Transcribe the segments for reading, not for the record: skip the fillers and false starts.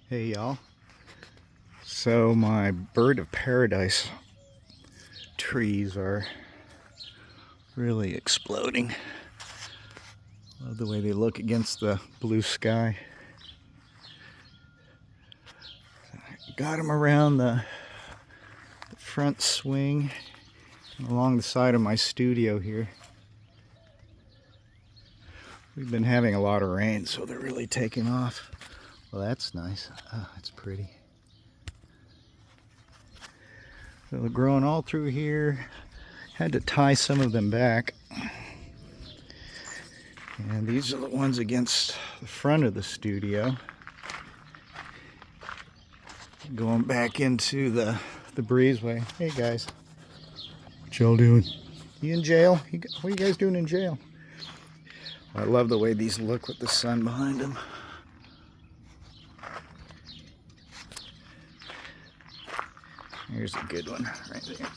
Hey y'all. So my bird of paradise trees are really exploding. Love the way they look against the blue sky. Got them around the front swing and along the side of my studio here. We've been having a lot of rain, so they're really taking off. Well, that's nice. Oh, that's pretty. So they're growing all through here. Had to tie some of them back. And these are the ones against the front of the studio. Going back into the breezeway. Hey guys. What y'all doing? You in jail? What are you guys doing in jail? I love the way these look with the sun behind them. Here's a good one right there.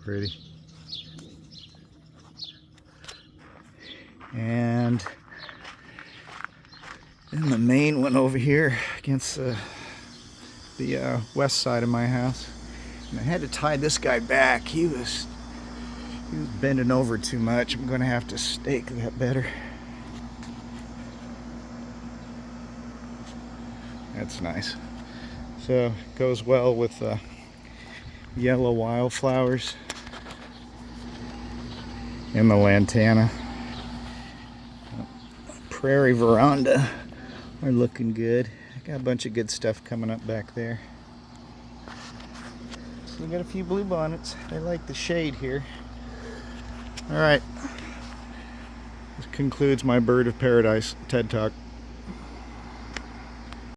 Pretty. And then the main one over here against the west side of my house. And I had to tie this guy back. He was bending over too much. I'm going to have to stake that better. That's nice. So it goes well with yellow wildflowers and the lantana. Prairie veranda are looking good. I got a bunch of good stuff coming up back there. So we got a few bluebonnets. They like the shade here. All right. This concludes my bird of paradise TED Talk.